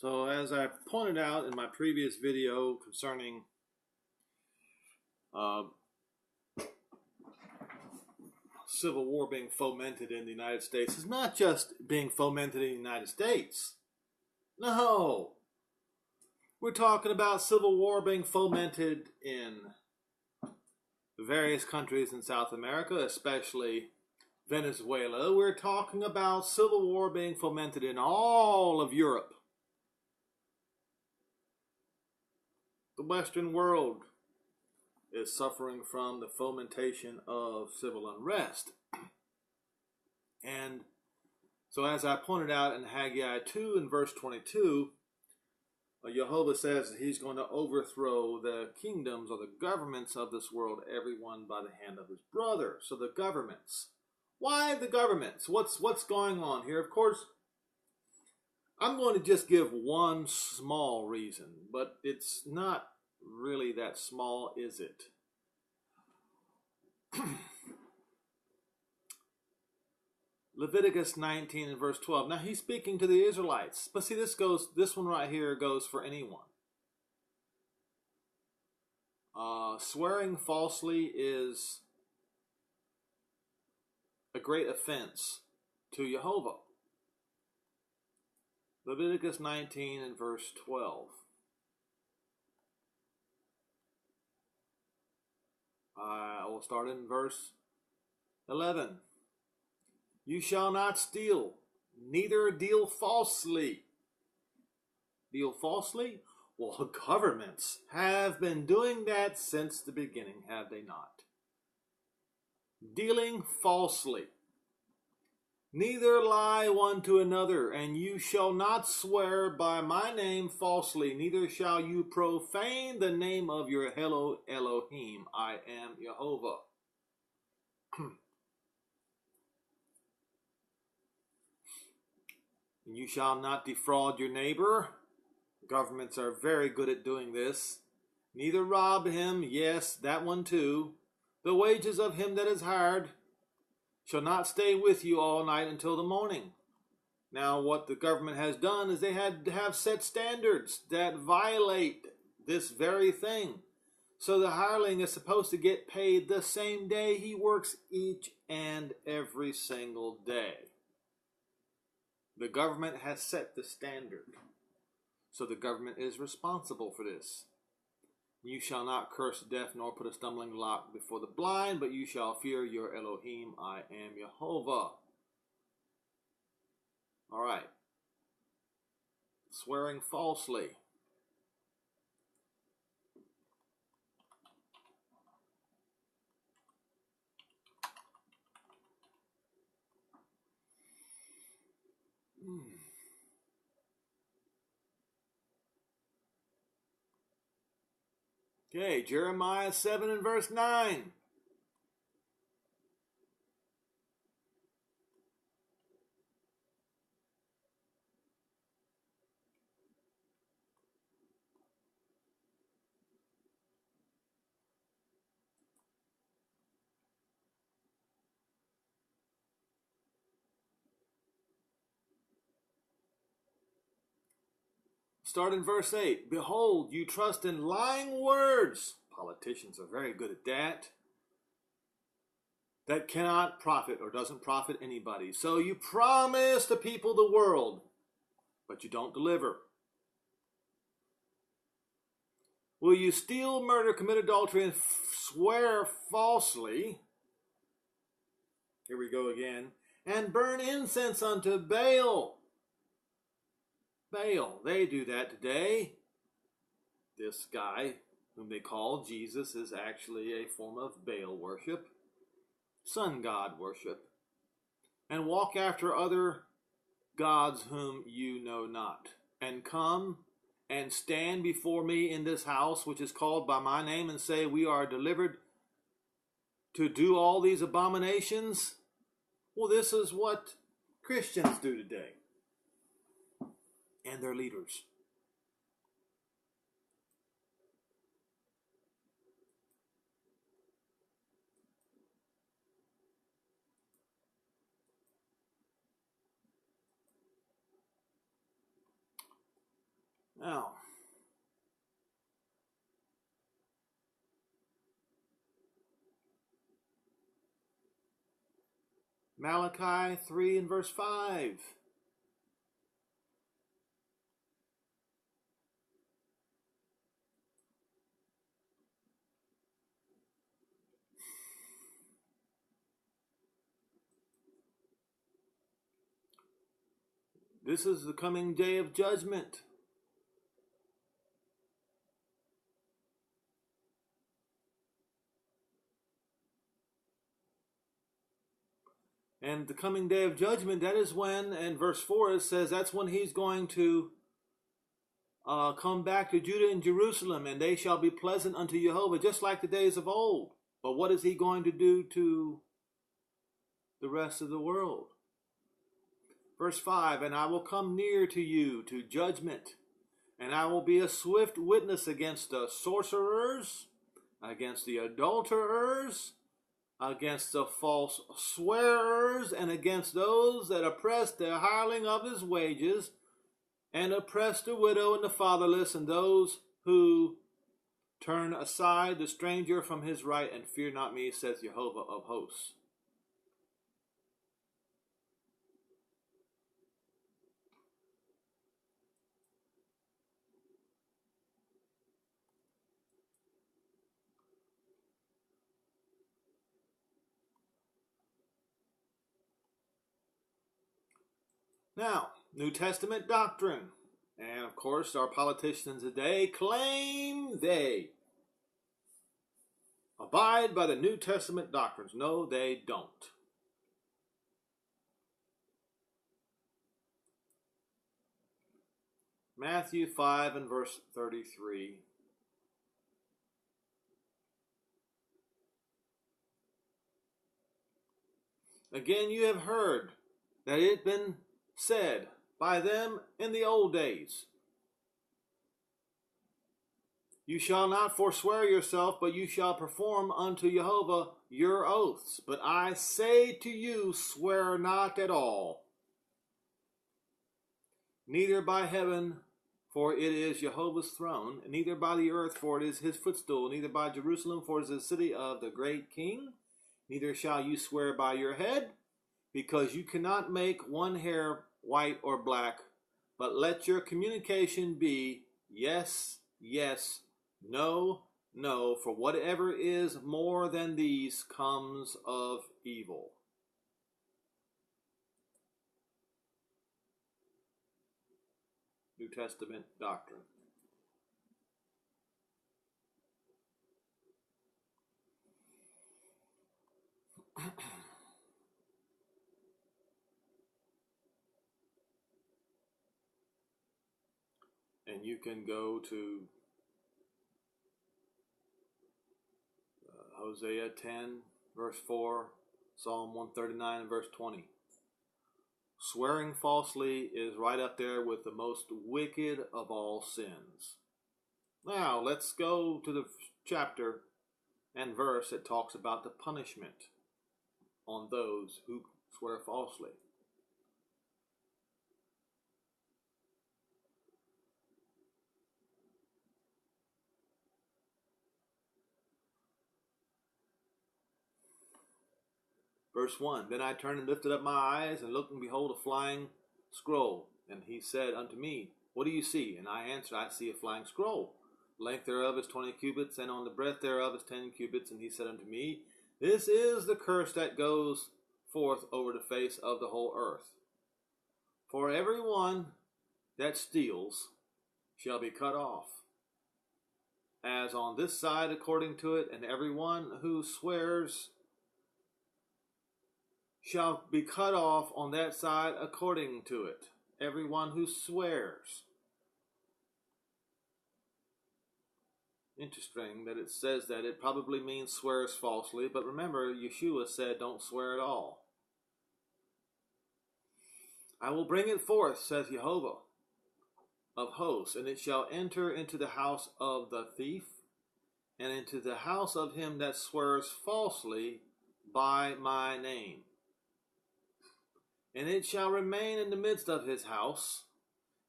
So as I pointed out in my previous video concerning uh, civil war being fomented in the United States, it's not just being fomented in the United States. No. We're talking about civil war being fomented in various countries in South America, especially Venezuela. We're talking about civil war being fomented in all of Europe. The Western world is suffering from the fomentation of civil unrest. And so as I pointed out in Haggai 2 in verse 22, Jehovah says that he's going to overthrow the kingdoms or the governments of this world, everyone by the hand of his brother. So the governments. Why the governments? What's going on here? Of course, I'm going to just give one small reason, but it's not really that small, is it? Leviticus 19 and verse 12. Now he's speaking to the Israelites. But see, this one right here goes for anyone. Swearing falsely is a great offense to Jehovah. Leviticus 19 and verse 12. I will start in verse 11. You shall not steal, neither deal falsely. Deal falsely? Well, governments have been doing that since the beginning, have they not? Dealing falsely. Neither lie one to another, and you shall not swear by my name falsely, neither shall you profane the name of your Elohim. I am Jehovah. And you shall not defraud your neighbor. Governments are very good at doing this. Neither rob him, yes, that one too. The wages of him that is hired shall not stay with you all night until the morning. Now, what the government has done is they had to have set standards that violate this very thing. So the hireling is supposed to get paid the same day he works each and every single day. The government has set the standard. So the government is responsible for this. You shall not curse death nor put a stumbling block before the blind, but you shall fear your Elohim. I am Jehovah. All right. Swearing falsely. Okay, Jeremiah 7 and verse 9. Start in verse 8. Behold, you trust in lying words. Politicians are very good at that. That cannot profit or doesn't profit anybody. So you promise the people the world, but you don't deliver. Will you steal, murder, commit adultery, and swear falsely? Here we go again. And burn incense unto Baal. Baal, they do that today. This guy, whom they call Jesus, is actually a form of Baal worship, sun god worship, and walk after other gods whom you know not, and come and stand before me in this house, which is called by my name, and say, we are delivered to do all these abominations. Well, this is what Christians do today, and their leaders. Now, Malachi 3 and verse 5. This is the coming day of judgment. And the coming day of judgment, that is when, in verse 4, it says that's when he's going to come back to Judah and Jerusalem, and they shall be pleasant unto Jehovah, just like the days of old. But what is he going to do to the rest of the world? Verse 5, and I will come near to you to judgment, and I will be a swift witness against the sorcerers, against the adulterers, against the false swearers, and against those that oppress the hireling of his wages, and oppress the widow and the fatherless, and those who turn aside the stranger from his right, and fear not me, says Jehovah of hosts. Now, New Testament doctrine. And of course, our politicians today claim they abide by the New Testament doctrines. No, they don't. Matthew 5 and verse 33. Again, you have heard that it had been said by them in the old days, you shall not forswear yourself, but you shall perform unto Jehovah your oaths. But I say to you, swear not at all, neither by heaven, for it is Jehovah's throne, neither by the earth, for it is his footstool, neither by Jerusalem, for it is the city of the great king, neither shall you swear by your head, because you cannot make one hair white or black, but let your communication be yes, yes, no, no, for whatever is more than these comes of evil. New Testament doctrine. And you can go to Hosea 10, verse 4, Psalm 139, and verse 20. Swearing falsely is right up there with the most wicked of all sins. Now, let's go to the chapter and verse that talks about the punishment on those who swear falsely. Verse 1, then I turned and lifted up my eyes, and looked, and behold, a flying scroll. And he said unto me, what do you see? And I answered, I see a flying scroll. The length thereof is 20 cubits, and on the breadth thereof is 10 cubits. And he said unto me, this is the curse that goes forth over the face of the whole earth. For every one that steals shall be cut off, as on this side according to it, and every one who swears shall be cut off on that side according to it. Everyone who swears. Interesting that it says that. It probably means swears falsely, but remember, Yeshua said don't swear at all. I will bring it forth, saith Jehovah of hosts, and it shall enter into the house of the thief, and into the house of him that swears falsely by my name. And it shall remain in the midst of his house,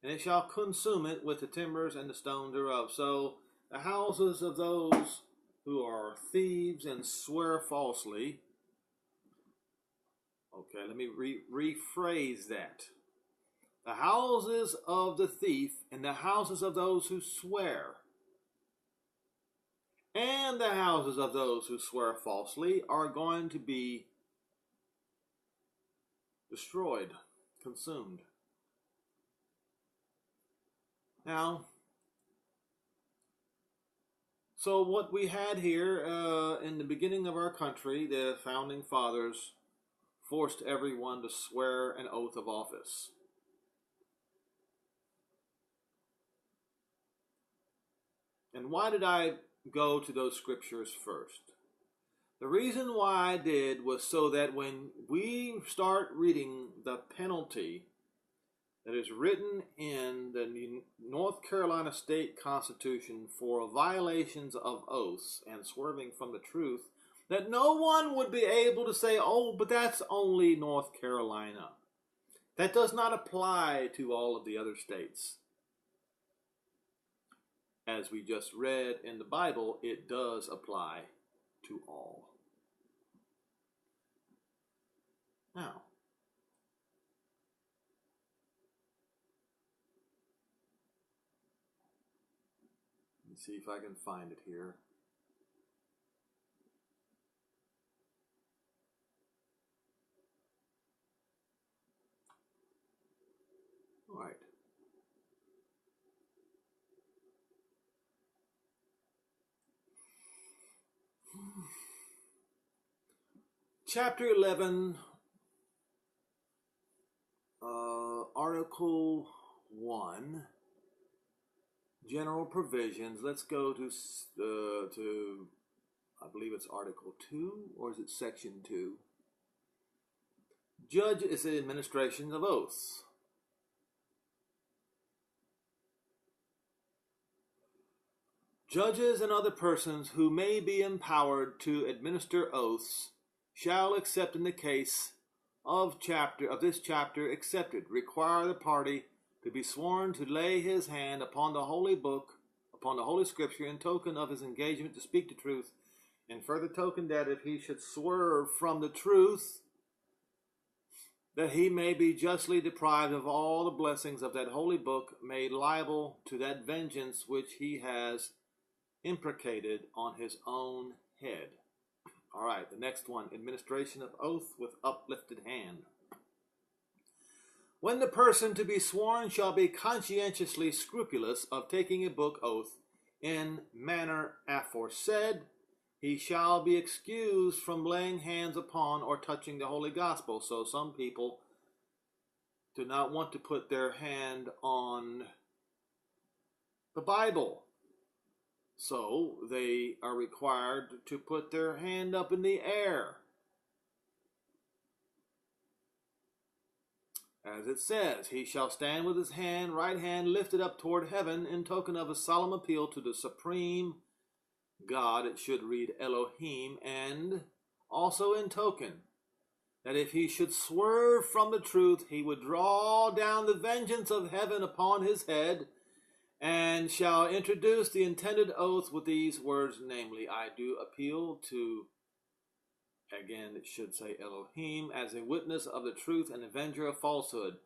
and it shall consume it with the timbers and the stone thereof. So the houses of those who are thieves and swear falsely. Okay, let me rephrase that. The houses of the thief and the houses of those who swear, and the houses of those who swear falsely are going to be destroyed, consumed. Now, so what we had here in the beginning of our country, the founding fathers forced everyone to swear an oath of office. And why did I go to those scriptures first? The reason why I did was so that when we start reading the penalty that is written in the North Carolina State Constitution for violations of oaths and swerving from the truth, that no one would be able to say, oh, but that's only North Carolina. That does not apply to all of the other states. As we just read in the Bible, it does apply to all. Now, let me see if I can find it here. All right. Chapter 11, Article 1, General Provisions. Let's go to I believe it's Article 2, or is it Section 2? Judge is the administration of oaths. Judges and other persons who may be empowered to administer oaths shall, except in the case of this chapter excepted, require the party to be sworn to lay his hand upon the holy book, upon the holy scripture, in token of his engagement to speak the truth, and further token that if he should swerve from the truth, that he may be justly deprived of all the blessings of that holy book, made liable to that vengeance which he has imprecated on his own head. All right, the next one, administration of oath with uplifted hand. When the person to be sworn shall be conscientiously scrupulous of taking a book oath in manner aforesaid, he shall be excused from laying hands upon or touching the holy gospel. So some people do not want to put their hand on the Bible. So they are required to put their hand up in the air. As it says, he shall stand with his right hand lifted up toward heaven in token of a solemn appeal to the supreme God. It should read Elohim, and also in token that if he should swerve from the truth, he would draw down the vengeance of heaven upon his head, and shall introduce the intended oath with these words, namely, I do appeal to, again, it should say Elohim, as a witness of the truth and avenger of falsehood,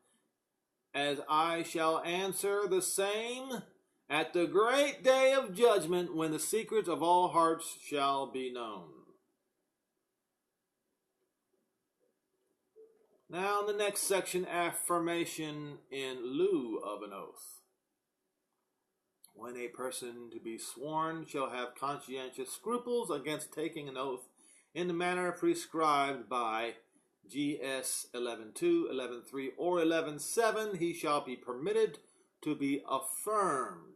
as I shall answer the same at the great day of judgment, when the secrets of all hearts shall be known. Now in the next section, affirmation in lieu of an oath. When a person to be sworn shall have conscientious scruples against taking an oath in the manner prescribed by GS 11.2, 11.3, or 11.7, he shall be permitted to be affirmed.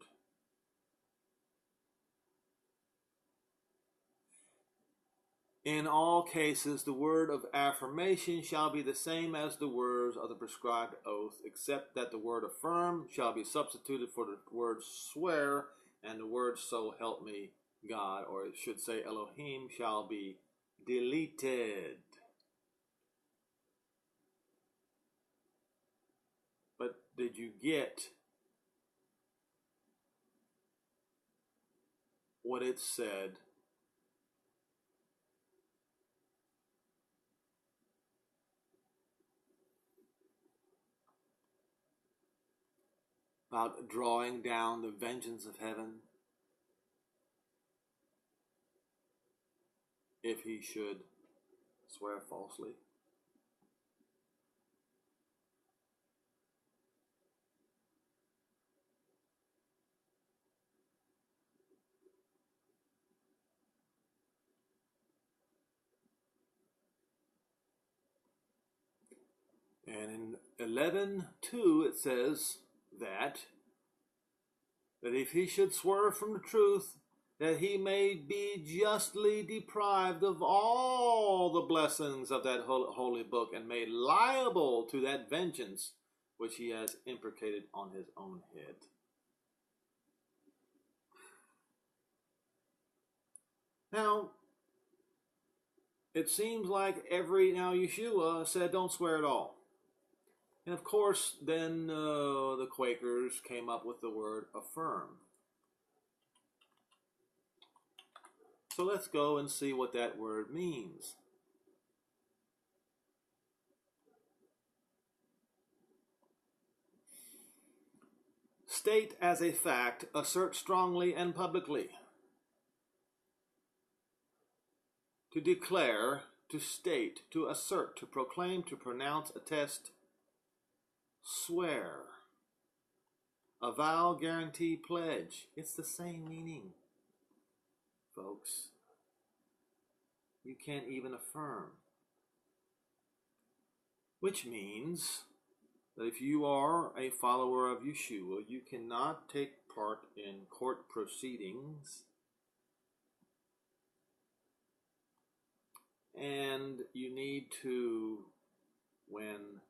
In all cases, the word of affirmation shall be the same as the words of the prescribed oath, except that the word affirm shall be substituted for the word swear, and the word so help me God, or it should say Elohim, shall be deleted. But did you get what it said about drawing down the vengeance of heaven if he should swear falsely? And in 11:2 it says that if he should swerve from the truth, that he may be justly deprived of all the blessings of that holy book and made liable to that vengeance which he has imprecated on his own head. Now, it seems like Yeshua said don't swear at all. And of course, then the Quakers came up with the word affirm. So let's go and see what that word means. State as a fact, assert strongly and publicly. To declare, to state, to assert, to proclaim, to pronounce, attest, swear, avow, guarantee, pledge. It's the same meaning, folks. You can't even affirm. Which means that if you are a follower of Yeshua, you cannot take part in court proceedings, and you need to, when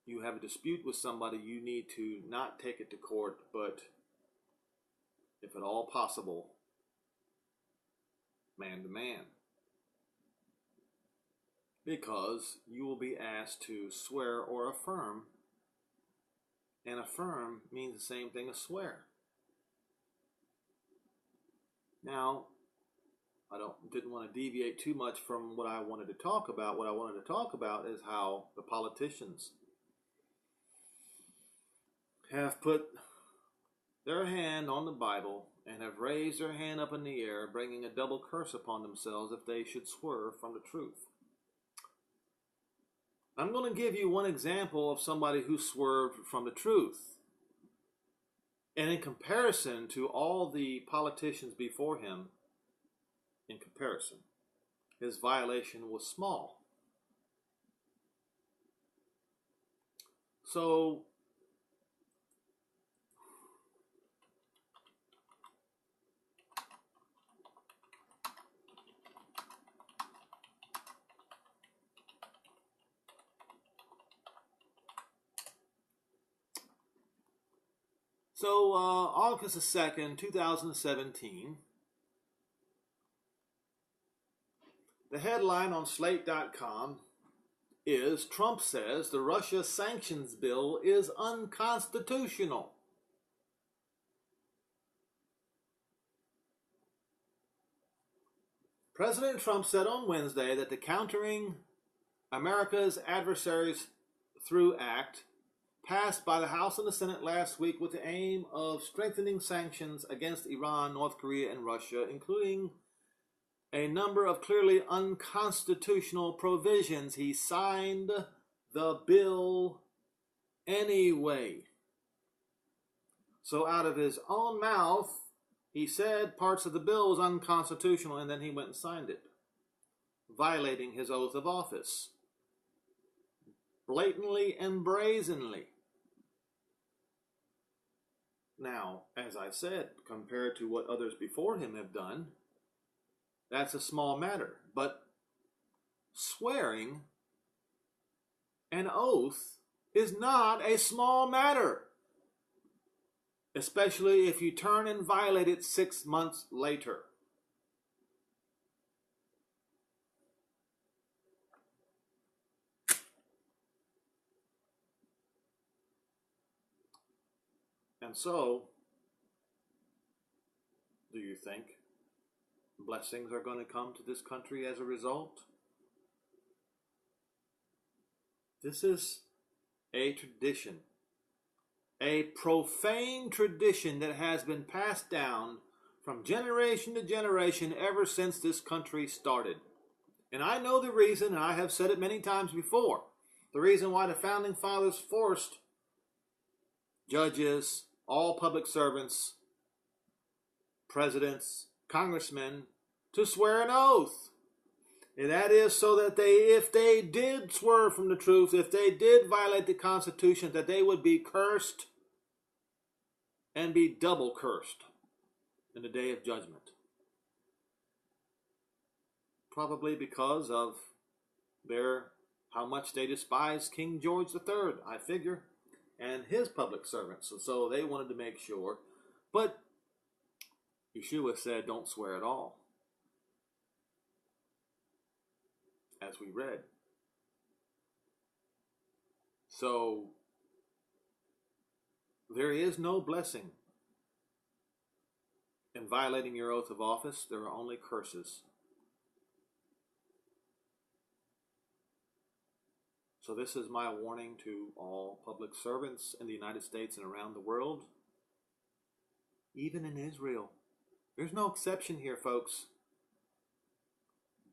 you have a dispute with somebody, you need to not take it to court, but if at all possible, man to man. Because you will be asked to swear or affirm, and affirm means the same thing as swear. Now, I didn't want to deviate too much from what I wanted to talk about. What I wanted to talk about is how the politicians have put their hand on the Bible and have raised their hand up in the air, bringing a double curse upon themselves if they should swerve from the truth. I'm going to give you one example of somebody who swerved from the truth. And in comparison to all the politicians before him, in comparison, his violation was small. So, August the 2nd, 2017, the headline on Slate.com is, Trump says the Russia sanctions bill is unconstitutional. President Trump said on Wednesday that the Countering America's Adversaries Through Act, passed by the House and the Senate last week with the aim of strengthening sanctions against Iran, North Korea, and Russia, including a number of clearly unconstitutional provisions. He signed the bill anyway. So out of his own mouth, he said parts of the bill was unconstitutional, and then he went and signed it, violating his oath of office, blatantly and brazenly. Now, as I said, compared to what others before him have done, that's a small matter. But swearing an oath is not a small matter, especially if you turn and violate it 6 months later. And so, Do you think blessings are going to come to this country as a result? This is a tradition, a profane tradition that has been passed down from generation to generation ever since this country started. And I know the reason, and I have said it many times before, the reason why the Founding Fathers forced judges, all public servants, presidents, congressmen to swear an oath. And that is so that if they did swerve from the truth, if they did violate the Constitution, that they would be cursed and be double cursed in the day of judgment. Probably because of how much they despised King George III, I figure, and his public servants. So they wanted to make sure. But Yeshua said, don't swear at all, as we read. So there is no blessing in violating your oath of office. There are only curses. So this is my warning to all public servants in the United States and around the world, even in Israel. There's no exception here, folks.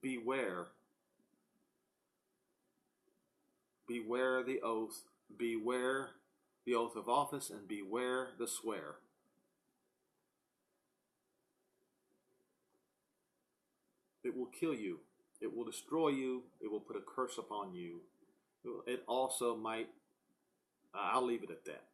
Beware. Beware the oath. Beware the oath of office, and beware the swear. It will kill you. It will destroy you. It will put a curse upon you. It also might, I'll leave it at that.